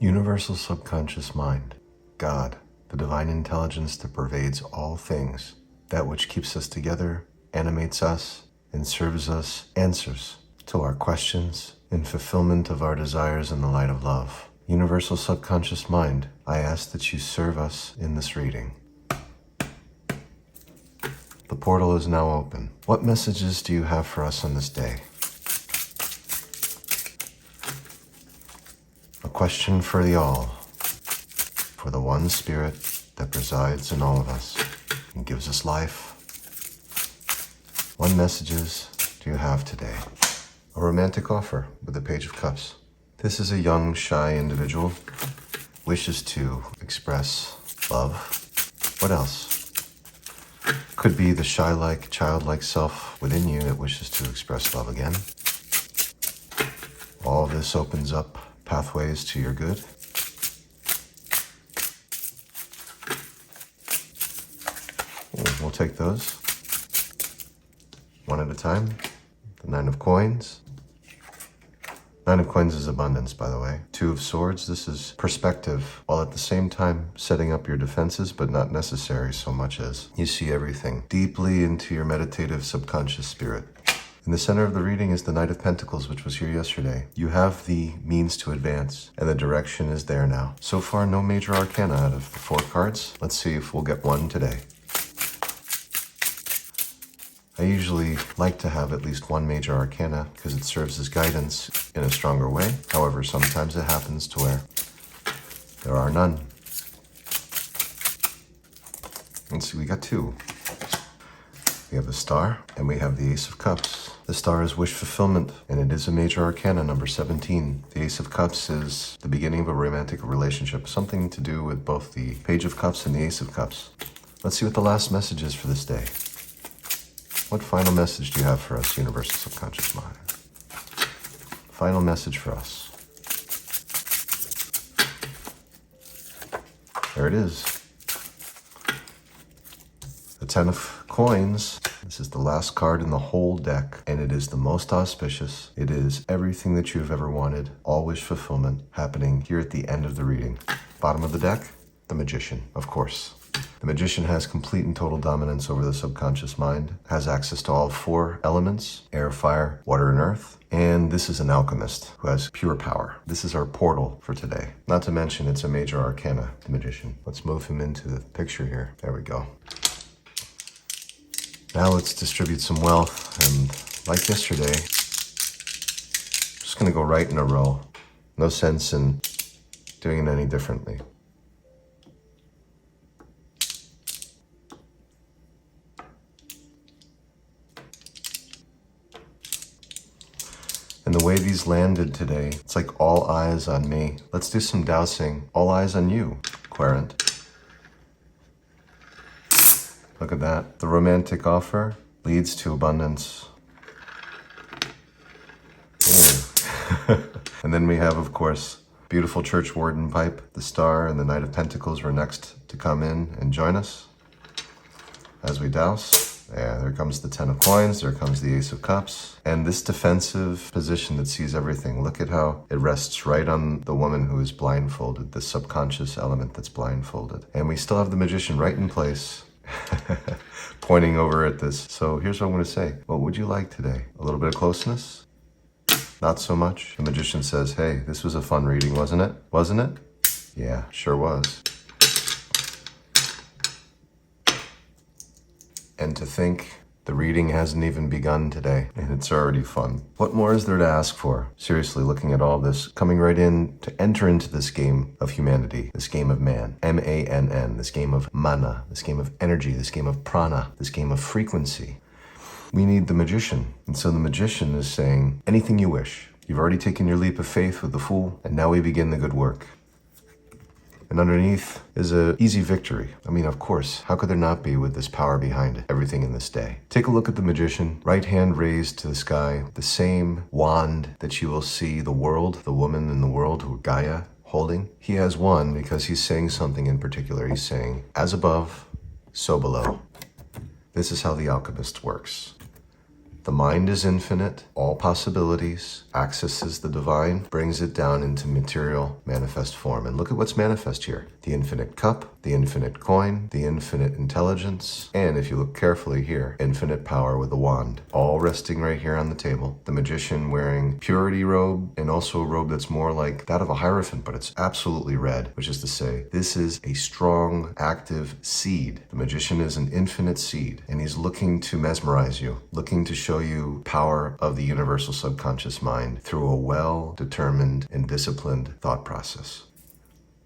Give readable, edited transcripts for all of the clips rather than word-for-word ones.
Universal subconscious mind, God, the divine intelligence that pervades all things, that which keeps us together, animates us, and serves us answers to our questions in fulfillment of our desires in the light of love. Universal subconscious mind, I ask that you serve us in this reading. The portal is now open. What messages do you have for us on this day? A question for the all, for the one spirit that presides in all of us and gives us life. What messages do you have today? A romantic offer with the Page of Cups. This is a young, shy individual, wishes to express love. What else? Could be the shy-like, childlike self within you that wishes to express love again. All of this opens up pathways to your good. We'll take those one at a time. The Nine of Coins. Nine of Coins is abundance, by the way. Two of Swords, this is perspective, while at the same time setting up your defenses, but not necessary so much as you see everything deeply into your meditative subconscious spirit. In the center of the reading is the Knight of Pentacles, which was here yesterday. You have the means to advance, and the direction is there now. So far, no major arcana out of the 4 cards. Let's see if we'll get one today. I usually like to have at least one major arcana because it serves as guidance in a stronger way. However, sometimes it happens to where there are none. Let's see, we got 2. We have the Star and we have the Ace of Cups. The Star is wish fulfillment, and it is a major arcana, number 17. The Ace of Cups is the beginning of a romantic relationship, something to do with both the Page of Cups and the Ace of Cups. Let's see what the last message is for this day. What final message do you have for us, Universal Subconscious Mind? Final message for us. There it is. The 10 of Coins. This is the last card in the whole deck, and it is the most auspicious. It is everything that you've ever wanted, all wish fulfillment, happening here at the end of the reading. Bottom of the deck, the Magician, of course. The Magician has complete and total dominance over the subconscious mind, has access to all 4 elements, air, fire, water, and earth. And this is an alchemist who has pure power. This is our portal for today. Not to mention it's a major arcana, the Magician. Let's move him into the picture here. There we go. Now let's distribute some wealth, and like yesterday, just gonna go right in a row. No sense in doing it any differently. And the way these landed today, it's like all eyes on me. Let's do some dowsing. All eyes on you, Querent. Look at that. The romantic offer leads to abundance. And then we have, of course, beautiful church warden pipe. The Star and the Knight of Pentacles were next to come in and join us as we douse. Yeah, there comes the 10 of Coins, there comes the Ace of Cups. And this defensive position that sees everything, look at how it rests right on the woman who is blindfolded, the subconscious element that's blindfolded. And we still have the Magician right in place, pointing over at this. So here's what I'm going to say. What would you like today? A little bit of closeness? Not so much? The Magician says, hey, this was a fun reading, wasn't it? Wasn't it? Yeah, sure was. And to think the reading hasn't even begun today, and it's already fun. What more is there to ask for? Seriously, looking at all this, coming right in to enter into this game of humanity, this game of man, M-A-N-N, this game of mana, this game of energy, this game of prana, this game of frequency. We need the Magician. And so the Magician is saying, anything you wish. You've already taken your leap of faith with the Fool, and now we begin the good work. And underneath is an easy victory. I mean, of course, how could there not be with this power behind it, everything in this day? Take a look at the Magician, right hand raised to the sky, the same wand that you will see the world, the woman in the world, who Gaia, holding. He has one because he's saying something in particular. He's saying, as above, so below. This is how the alchemist works. The mind is infinite, all possibilities, accesses the divine, brings it down into material, manifest form. And look at what's manifest here. The infinite cup, the infinite coin, the infinite intelligence, and if you look carefully here, infinite power with a wand. All resting right here on the table. The magician wearing purity robe, and also a robe that's more like that of a hierophant, but it's absolutely red, which is to say, this is a strong, active seed. The magician is an infinite seed, and he's looking to mesmerize you, looking to show you power of the universal subconscious mind through a well-determined and disciplined thought process.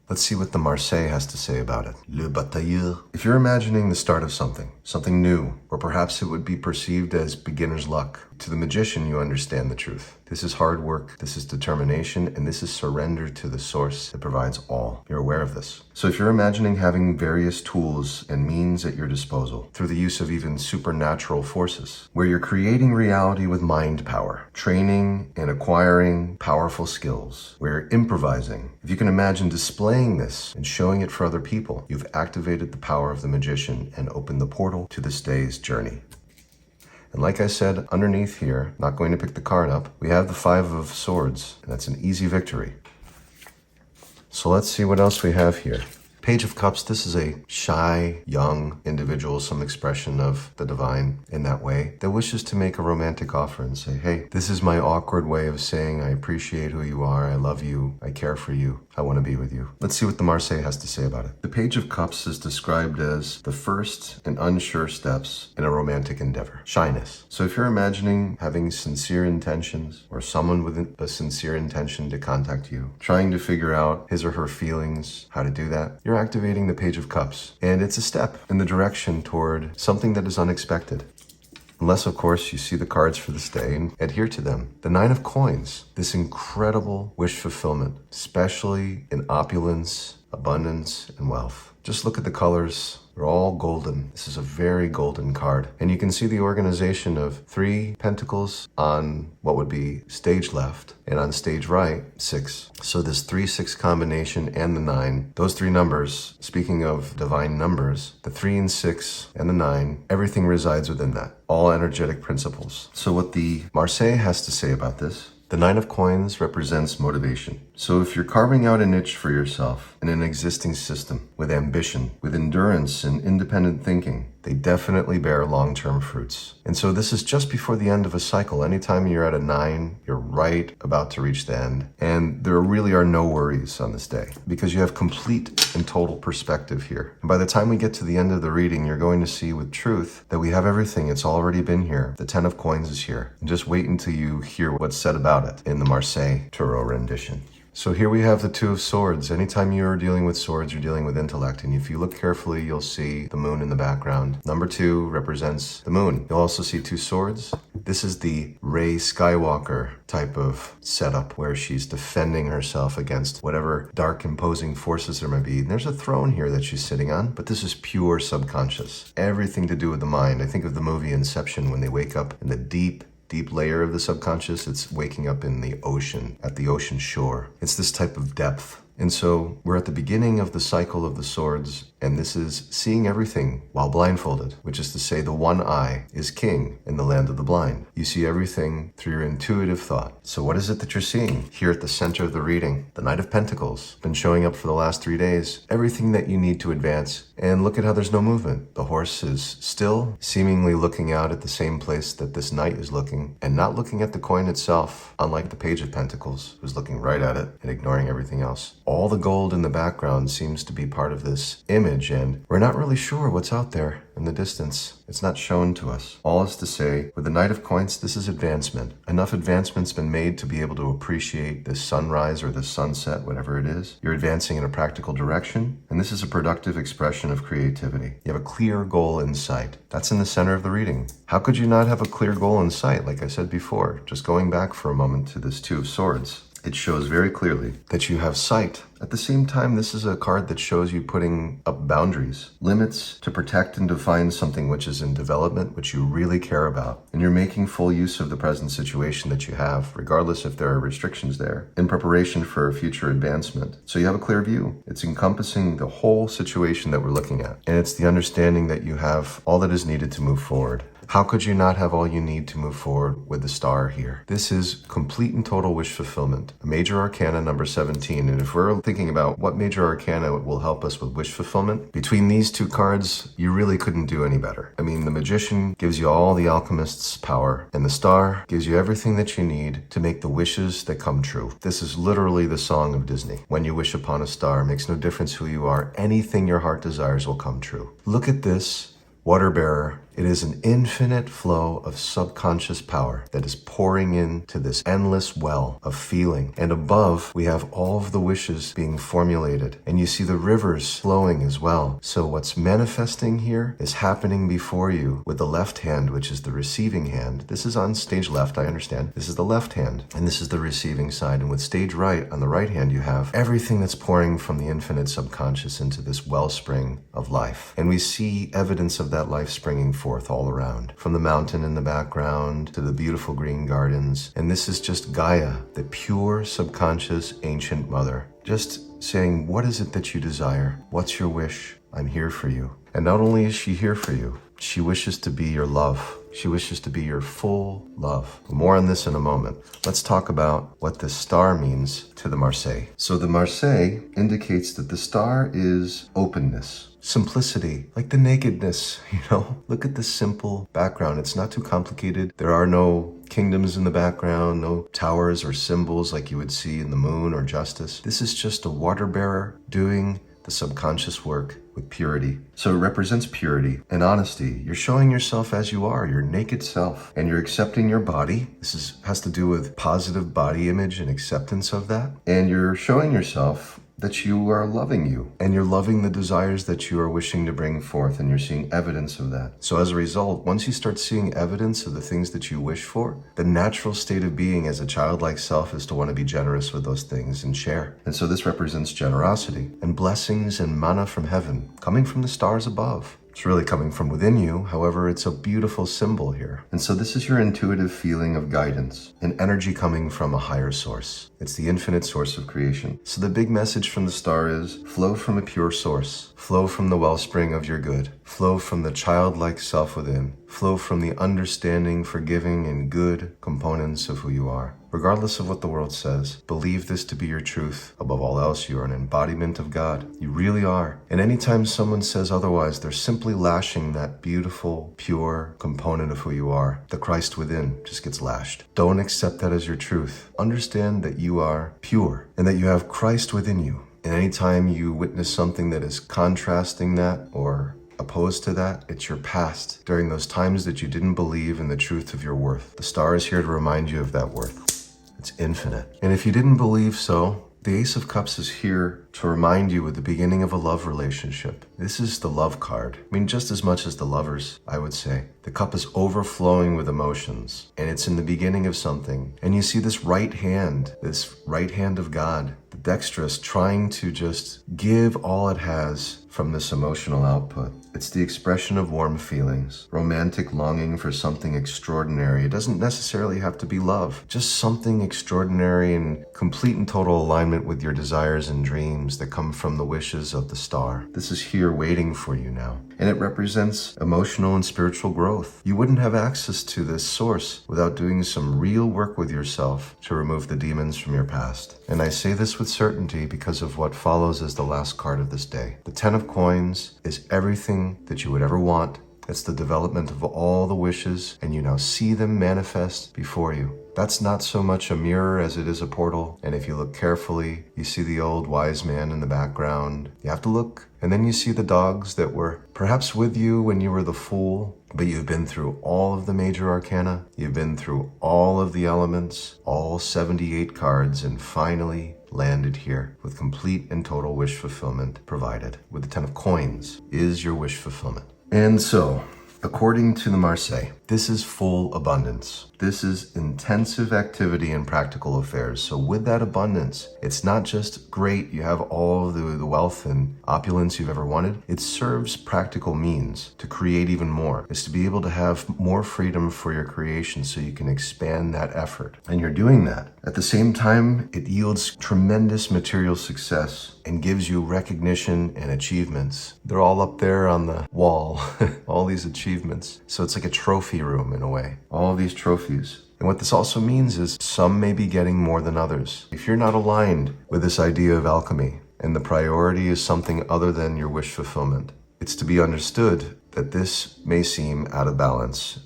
Let's see what the Marseille has to say about it. Le batailleur. If you're imagining the start of something new, or perhaps it would be perceived as beginner's luck, to the magician you understand the truth. This is hard work, this is determination, and this is surrender to the source that provides all. You're aware of this. So if you're imagining having various tools and means at your disposal, through the use of even supernatural forces, where you're creating reality with mind power, training and acquiring powerful skills, where you're improvising, if you can imagine displaying this and showing it for other people, you've activated the power of the magician and opened the portal to this day's journey. And like I said, underneath here, not going to pick the card up, we have the 5 of Swords, and that's an easy victory. So let's see what else we have here. Page of Cups, this is a shy, young individual, some expression of the divine in that way, that wishes to make a romantic offer and say, hey, this is my awkward way of saying I appreciate who you are, I love you, I care for you, I want to be with you. Let's see what the Marseille has to say about it. The Page of Cups is described as the first and unsure steps in a romantic endeavor. Shyness. So if you're imagining having sincere intentions, or someone with a sincere intention to contact you, trying to figure out his or her feelings, how to do that, you're activating the Page of Cups. And it's a step in the direction toward something that is unexpected. Unless, of course, you see the cards for this day and adhere to them. The 9 of Coins, this incredible wish fulfillment, especially in opulence, abundance, and wealth. Just look at the colors. They're all golden. This is a very golden card. And you can see the organization of 3 pentacles on what would be stage left, and on stage right, 6. So this 3-6 combination and the 9, those 3 numbers, speaking of divine numbers, the 3 and 6 and the 9, everything resides within that. All energetic principles. So what the Marseille has to say about this, the 9 of Coins represents motivation. So if you're carving out a niche for yourself in an existing system with ambition, with endurance and independent thinking, they definitely bear long-term fruits. And so this is just before the end of a cycle. Anytime you're at a 9, you're right about to reach the end. And there really are no worries on this day because you have complete and total perspective here. And by the time we get to the end of the reading, you're going to see with truth that we have everything. It's already been here. The 10 of Coins is here. And just wait until you hear what's said about it in the Marseille Tarot rendition. So here we have the 2 of Swords. Anytime you're dealing with swords, you're dealing with intellect. And if you look carefully, you'll see the moon in the background. Number 2 represents the moon. You'll also see 2 swords. This is the Rey Skywalker type of setup where she's defending herself against whatever dark imposing forces there might be. And there's a throne here that she's sitting on, but this is pure subconscious. Everything to do with the mind. I think of the movie Inception when they wake up in the deep layer of the subconscious. It's waking up in the ocean, at the ocean shore. It's this type of depth. And so we're at the beginning of the cycle of the swords, and this is seeing everything while blindfolded, which is to say the one eye is king in the land of the blind. You see everything through your intuitive thought. So what is it that you're seeing? Here at the center of the reading, the Knight of Pentacles, been showing up for the last 3 days. Everything that you need to advance. And look at how there's no movement. The horse is still, seemingly looking out at the same place that this knight is looking, and not looking at the coin itself, unlike the Page of Pentacles, who's looking right at it and ignoring everything else. All the gold in the background seems to be part of this image, and we're not really sure what's out there in the distance. It's not shown to us. All is to say, with the Knight of Coins, this is advancement. Enough advancement's been made to be able to appreciate this sunrise or this sunset, whatever it is. You're advancing in a practical direction, and this is a productive expression of creativity. You have a clear goal in sight. That's in the center of the reading. How could you not have a clear goal in sight, like I said before? Just going back for a moment to this 2 of Swords. It shows very clearly that you have sight. At the same time, this is a card that shows you putting up boundaries, limits to protect and define something which is in development, which you really care about. And you're making full use of the present situation that you have, regardless if there are restrictions there, in preparation for future advancement. So you have a clear view. It's encompassing the whole situation that we're looking at. And it's the understanding that you have all that is needed to move forward. How could you not have all you need to move forward with the star here? This is complete and total wish fulfillment. A major arcana number 17. And if we're thinking about what major arcana will help us with wish fulfillment, between these two cards, you really couldn't do any better. I mean, the magician gives you all the alchemist's power, and the star gives you everything that you need to make the wishes that come true. This is literally the song of Disney. When you wish upon a star, it makes no difference who you are. Anything your heart desires will come true. Look at this water bearer. It is an infinite flow of subconscious power that is pouring into this endless well of feeling. And above, we have all of the wishes being formulated. And you see the rivers flowing as well. So what's manifesting here is happening before you with the left hand, which is the receiving hand. This is on stage left, I understand. This is the left hand, and this is the receiving side. And with stage right, on the right hand, you have everything that's pouring from the infinite subconscious into this wellspring of life. And we see evidence of that life springing forth all around, from the mountain in the background to the beautiful green gardens. And this is just Gaia, the pure subconscious ancient mother, just saying, what is it that you desire? What's your wish? I'm here for you. And not only is she here for you, she wishes to be your love. She wishes to be your full love. More on this in a moment. Let's talk about what this star means to the Marseille. So the Marseille indicates that the star is openness, simplicity, like the nakedness, Look at the simple background. It's not too complicated. There are no kingdoms in the background, no towers or symbols like you would see in the moon or justice. This is just a water bearer doing the subconscious work with purity. So it represents purity and honesty. You're showing yourself as you are, your naked self, and you're accepting your body. This has to do with positive body image and acceptance of that. And you're showing yourself that you are loving you, and you're loving the desires that you are wishing to bring forth, and you're seeing evidence of that. So as a result, once you start seeing evidence of the things that you wish for, the natural state of being as a childlike self is to want to be generous with those things and share. And so this represents generosity and blessings and manna from heaven, coming from the stars above. It's really coming from within you. However, it's a beautiful symbol here. And so this is your intuitive feeling of guidance, an energy coming from a higher source. It's the infinite source of creation. So the big message from the star is flow from a pure source, flow from the wellspring of your good, flow from the childlike self within, flow from the understanding, forgiving, and good components of who you are. Regardless of what the world says, believe this to be your truth. Above all else, you are an embodiment of God. You really are. And anytime someone says otherwise, they're simply lashing that beautiful, pure component of who you are. The Christ within just gets lashed. Don't accept that as your truth. Understand that you are pure and that you have Christ within you. And anytime you witness something that is contrasting that or opposed to that, it's your past, during those times that you didn't believe in the truth of your worth. The star is here to remind you of that worth. It's infinite. And if you didn't believe so, the Ace of Cups is here to remind you of the beginning of a love relationship. This is the love card. I mean, just as much as the lovers, I would say. The cup is overflowing with emotions, and it's in the beginning of something. And you see this right hand of God, the dexterous, trying to just give all it has from this emotional output. It's the expression of warm feelings, romantic longing for something extraordinary. It doesn't necessarily have to be love, just something extraordinary in complete and total alignment with your desires and dreams that come from the wishes of the star. This is here waiting for you now. And it represents emotional and spiritual growth. You wouldn't have access to this source without doing some real work with yourself to remove the demons from your past. And I say this with certainty because of what follows as the last card of this day. The 10 of Coins is everything that you would ever want. It's the development of all the wishes, and you now see them manifest before you. That's not so much a mirror as it is a portal. And if you look carefully, you see the old wise man in the background. You have to look. And then you see the dogs that were perhaps with you when you were the fool, but you've been through all of the major arcana. You've been through all of the elements, all 78 cards, and finally landed here with complete and total wish fulfillment provided. With the 10 of Coins is your wish fulfillment. And so, according to the Marseille, this is full abundance. This is intensive activity in practical affairs. So with that abundance, it's not just great, you have all the wealth and opulence you've ever wanted. It serves practical means to create even more. It's to be able to have more freedom for your creation so you can expand that effort. And you're doing that At the same time, it yields tremendous material success and gives you recognition and achievements. They're all up there on the wall, all these achievements. So it's like a trophy room in a way, all of these trophies. And what this also means is some may be getting more than others. If you're not aligned with this idea of alchemy, and the priority is something other than your wish fulfillment, it's to be understood that this may seem out of balance.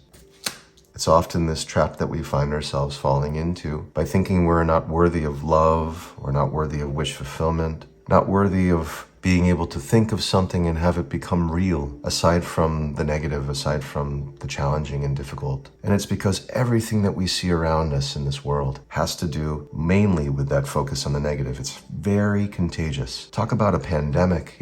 It's often this trap that we find ourselves falling into by thinking we're not worthy of love, we're not worthy of wish fulfillment, not worthy of being able to think of something and have it become real, aside from the negative, aside from the challenging and difficult. And it's because everything that we see around us in this world has to do mainly with that focus on the negative. It's very contagious. Talk about a pandemic,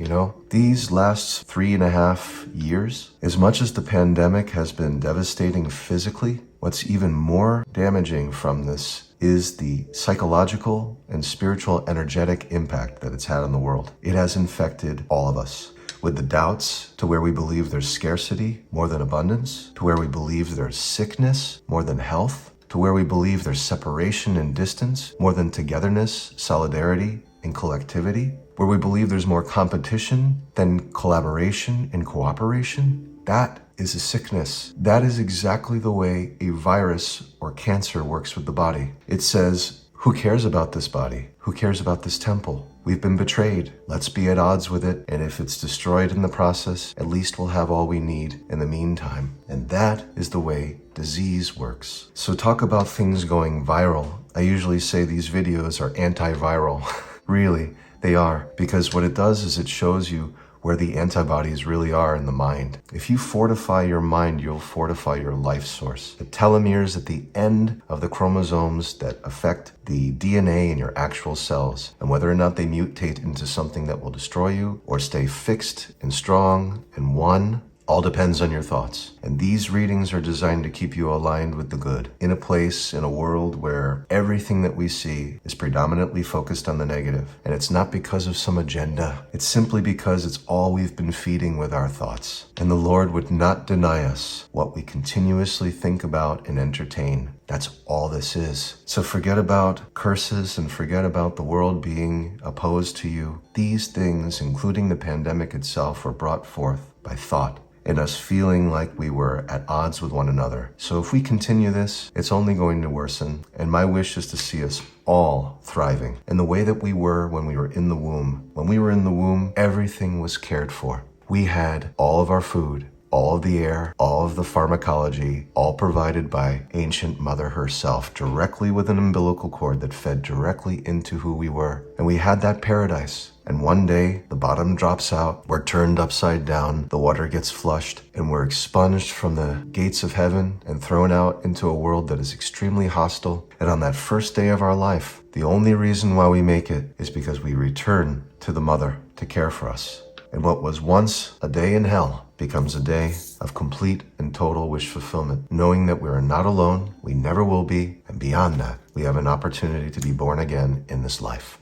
These last 3.5 years, as much as the pandemic has been devastating physically, what's even more damaging from this is the psychological and spiritual energetic impact that it's had on the world. It has infected all of us with the doubts to where we believe there's scarcity more than abundance, to where we believe there's sickness more than health, to where we believe there's separation and distance more than togetherness, solidarity, and collectivity, where we believe there's more competition than collaboration and cooperation. That is a sickness. That is exactly the way a virus or cancer works with the body. It says, who cares about this body? Who cares about this temple? We've been betrayed. Let's be at odds with it. And if it's destroyed in the process, at least we'll have all we need in the meantime. And that is the way disease works. So talk about things going viral. I usually say these videos are antiviral. Really, they are. Because what it does is it shows you where the antibodies really are in the mind. If you fortify your mind, you'll fortify your life source. The telomeres at the end of the chromosomes that affect the DNA in your actual cells, and whether or not they mutate into something that will destroy you or stay fixed and strong and one, all depends on your thoughts. And these readings are designed to keep you aligned with the good, in a place, in a world where everything that we see is predominantly focused on the negative. And it's not because of some agenda. It's simply because it's all we've been feeding with our thoughts. And the Lord would not deny us what we continuously think about and entertain. That's all this is. So forget about curses and forget about the world being opposed to you. These things, including the pandemic itself, were brought forth by thought and us feeling like we were at odds with one another. So if we continue this, it's only going to worsen. And my wish is to see us all thriving in the way that we were when we were in the womb. When we were in the womb, everything was cared for. We had all of our food, all of the air, all of the pharmacology, all provided by ancient mother herself, directly with an umbilical cord that fed directly into who we were. And we had that paradise. And one day, the bottom drops out, we're turned upside down, the water gets flushed, and we're expunged from the gates of heaven and thrown out into a world that is extremely hostile. And on that first day of our life, the only reason why we make it is because we return to the mother to care for us. And what was once a day in hell becomes a day of complete and total wish fulfillment, knowing that we are not alone, we never will be, and beyond that, we have an opportunity to be born again in this life.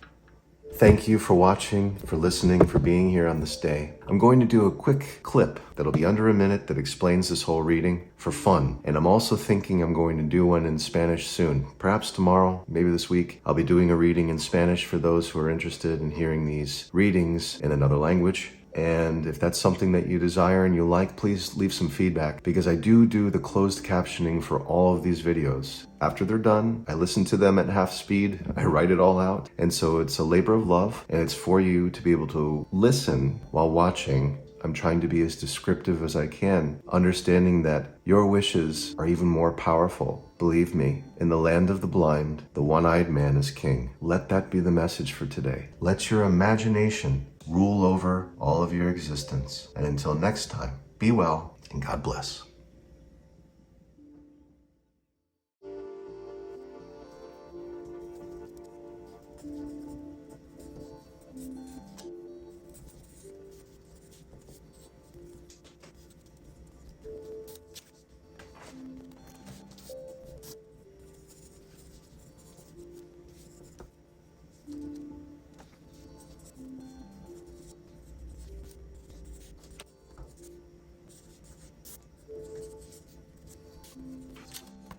Thank you for watching, for listening, for being here on this day. I'm going to do a quick clip that'll be under a minute that explains this whole reading for fun. And I'm also thinking I'm going to do one in Spanish soon. Perhaps tomorrow, maybe this week, I'll be doing a reading in Spanish for those who are interested in hearing these readings in another language. And if that's something that you desire and you like, please leave some feedback, because I do the closed captioning for all of these videos. After they're done, I listen to them at half speed, I write it all out, and so it's a labor of love, and it's for you to be able to listen while watching. I'm trying to be as descriptive as I can, understanding that your wishes are even more powerful. Believe me, in the land of the blind, the one-eyed man is king. Let that be the message for today. Let your imagination rule over all of your existence. And until next time, be well and God bless.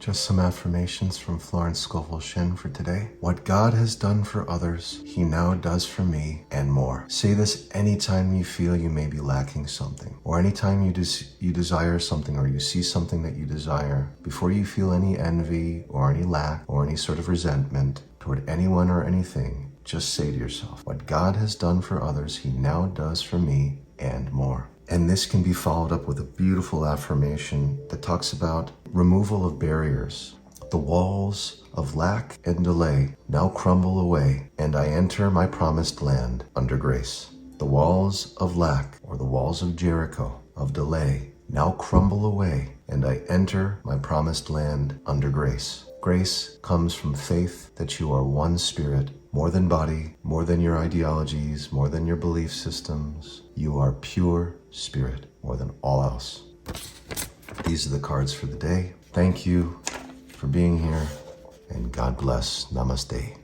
Just some affirmations from Florence Scovel Shinn for today. What God has done for others, He now does for me and more. Say this anytime you feel you may be lacking something, or anytime you desire something, or you see something that you desire. Before you feel any envy or any lack or any sort of resentment toward anyone or anything, just say to yourself, what God has done for others, He now does for me and more. And this can be followed up with a beautiful affirmation that talks about removal of barriers. The walls of lack and delay now crumble away, and I enter my promised land under grace. The walls of lack, or the walls of Jericho, of delay, now crumble away, and I enter my promised land under grace. Grace comes from faith that you are one spirit, more than body, more than your ideologies, more than your belief systems. You are pure spirit, more than all else. These are the cards for the day. Thank you for being here, and God bless. Namaste.